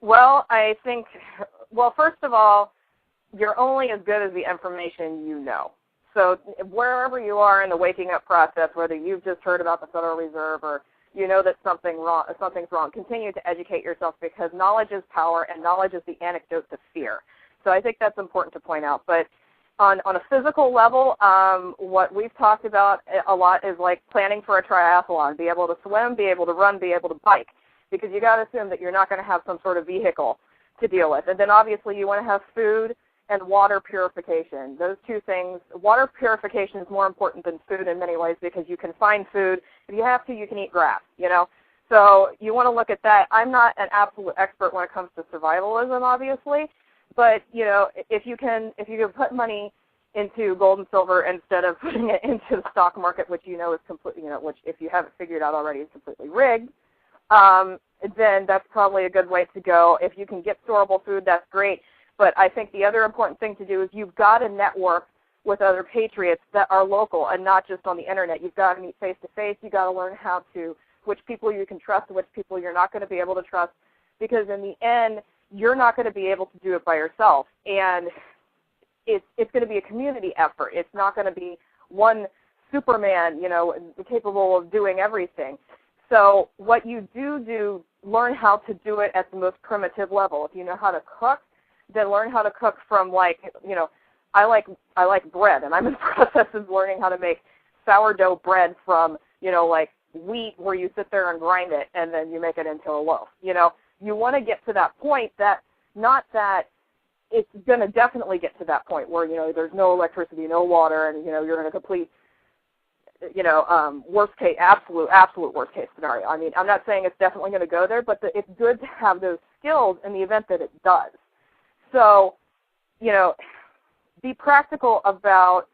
Well, I think, first of all, you're only as good as the information you know. So wherever you are in the waking up process, whether you've just heard about the Federal Reserve or you know that something's wrong, continue to educate yourself because knowledge is power and knowledge is the antidote to fear. So I think that's important to point out. But on a physical level, what we've talked about a lot is like planning for a triathlon, be able to swim, be able to run, be able to bike, because you got to assume that you're not going to have some sort of vehicle to deal with. And then obviously you want to have food and water purification. Those two things, water purification is more important than food in many ways because you can find food. If you have to, you can eat grass, you know. So you want to look at that. I'm not an absolute expert when it comes to survivalism, obviously, but, you know, if you can put money into gold and silver instead of putting it into the stock market, which you know is completely, you know, which if you haven't figured out already is completely rigged, then that's probably a good way to go. If you can get storable food, that's great. But I think the other important thing to do is you've got to network with other patriots that are local and not just on the internet. You've got to meet face-to-face. You've got to learn which people you can trust and which people you're not going to be able to trust, because in the end, you're not going to be able to do it by yourself. And it's going to be a community effort. It's not going to be one Superman, you know, capable of doing everything. So what you do, learn how to do it at the most primitive level. If you know how to cook, then learn how to cook from, like, you know, I like bread, and I'm in the process of learning how to make sourdough bread from, you know, like wheat where you sit there and grind it and then you make it into a loaf. You know, you want to get to that point it's going to definitely get to that point where, you know, there's no electricity, no water, and, you know, you're in a complete, you know, worst case, absolute worst case scenario. I mean, I'm not saying it's definitely going to go there, but it's good to have those skills in the event that it does. So, you know, be practical about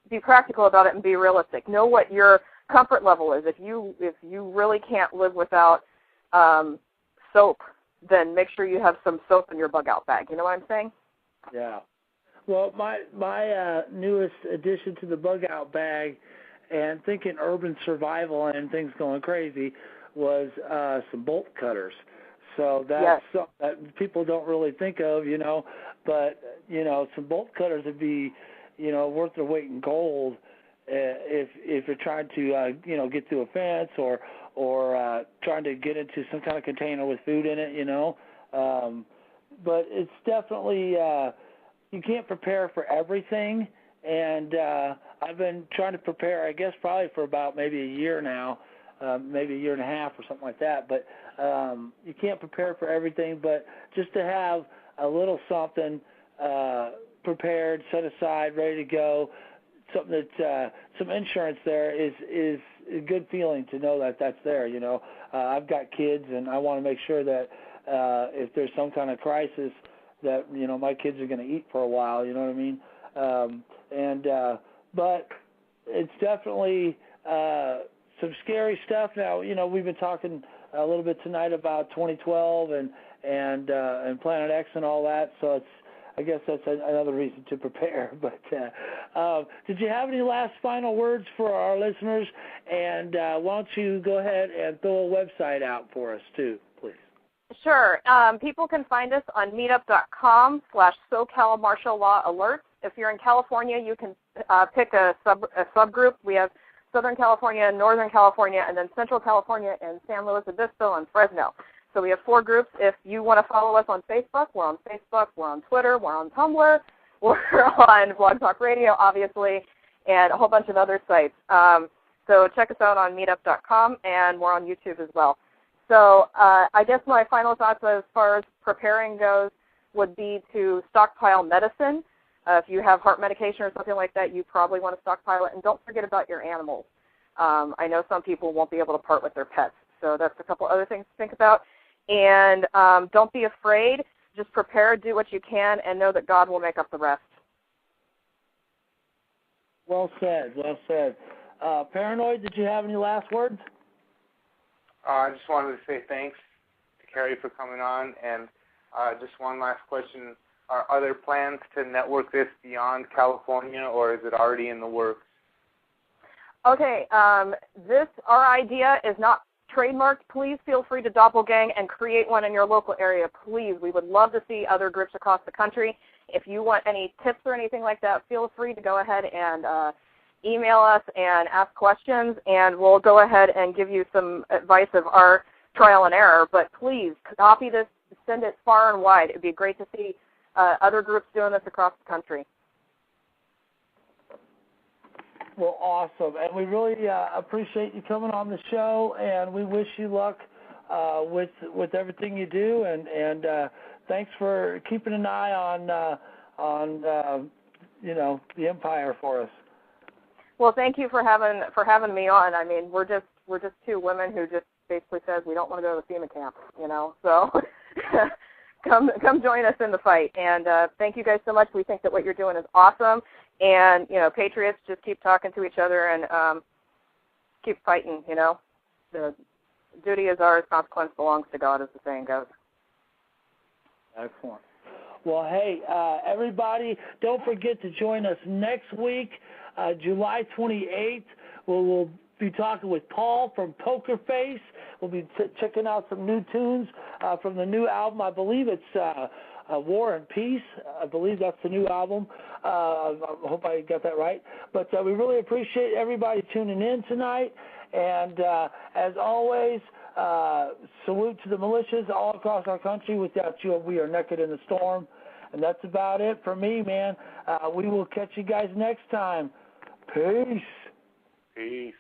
it and be realistic. Know what your comfort level is. If you really can't live without soap, then make sure you have some soap in your bug-out bag. You know what I'm saying? Yeah. Well, my newest addition to the bug-out bag, and thinking urban survival and things going crazy, was some bolt cutters. So that's something that people don't really think of, you know. But, you know, some bolt cutters would be, you know, worth their weight in gold if you're trying to, you know, get through a fence or trying to get into some kind of container with food in it, you know. But it's definitely, you can't prepare for everything. And I've been trying to prepare, I guess, probably for about maybe a year now, maybe a year and a half or something like that. But you can't prepare for everything, but just to have a little something prepared, set aside, ready to go, something that some insurance there is a good feeling to know that that's there. You know, I've got kids, and I want to make sure that if there's some kind of crisis, that, you know, my kids are going to eat for a while. You know what I mean? But it's definitely some scary stuff. Now, you know, we've been talking a little bit tonight about 2012 and Planet X and all that. So I guess that's another reason to prepare. But did you have any last final words for our listeners? And why don't you go ahead and throw a website out for us too, please? Sure. People can find us on meetup.com/SoCal Martial Law Alerts. If you're in California, you can pick a subgroup. We have Southern California, Northern California, and then Central California, and San Luis Obispo, and Fresno. So we have 4 groups. If you want to follow us on Facebook, we're on Facebook, we're on Twitter, we're on Tumblr, we're on Blog Talk Radio, obviously, and a whole bunch of other sites. So check us out on meetup.com, and we're on YouTube as well. So I guess my final thoughts as far as preparing goes would be to stockpile medicine. If you have heart medication or something like that, you probably want to stockpile it. And don't forget about your animals. I know some people won't be able to part with their pets. So that's a couple other things to think about. And don't be afraid. Just prepare, do what you can, and know that God will make up the rest. Well said, well said. Paranoid, did you have any last words? I just wanted to say thanks to Carrie for coming on. And just one last question. Are there plans to network this beyond California, or is it already in the works? Okay, our idea is not trademarked, please feel free to doppelgang and create one in your local area. Please, we would love to see other groups across the country. If you want any tips or anything like that, feel free to go ahead and email us and ask questions, and we'll go ahead and give you some advice of our trial and error. But please, copy this, send it far and wide. It would be great to see other groups doing this across the country. Well, awesome. And we really appreciate you coming on the show, and we wish you luck with everything you do. And thanks for keeping an eye on the Empire for us. Well, thank you for having me on. I mean, we're just two women who just basically says we don't want to go to the FEMA camp, So come join us in the fight. And thank you guys so much. We think that what you're doing is awesome. And patriots, just keep talking to each other and keep fighting. The duty is ours, consequence belongs to God, as the saying goes. Excellent. Well, hey, everybody, don't forget to join us next week, July 28th. We'll be talking with Paul from Poker Face. We'll be checking out some new tunes from the new album. I believe it's War and Peace. I believe that's the new album. I hope I got that right. But we really appreciate everybody tuning in tonight. And as always, salute to the militias all across our country. Without you, we are naked in the storm. And that's about it for me, man. We will catch you guys next time. Peace. Peace.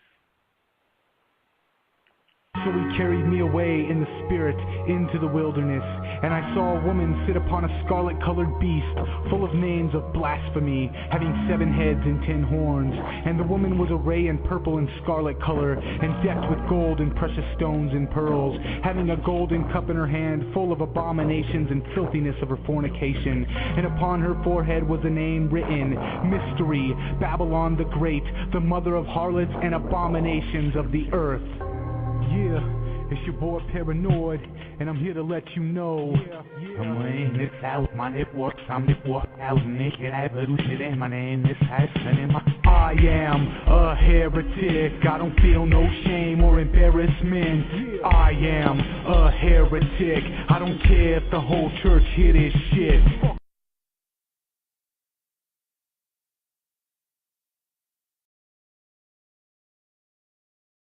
So he carried me away in the spirit into the wilderness, and I saw a woman sit upon a scarlet-colored beast, full of names of blasphemy, having 7 heads and 10 horns. And the woman was arrayed in purple and scarlet color, and decked with gold and precious stones and pearls, having a golden cup in her hand, full of abominations and filthiness of her fornication. And upon her forehead was a name written, Mystery, Babylon the Great, the mother of harlots and abominations of the earth. Yeah, it's your boy Paranoid, and I'm here to let you know. I'm in this house, my network, I'm network out naked, I evolution in my name, this house, and I am a heretic, I don't feel no shame or embarrassment. I am a heretic, I don't care if the whole church hear this shit.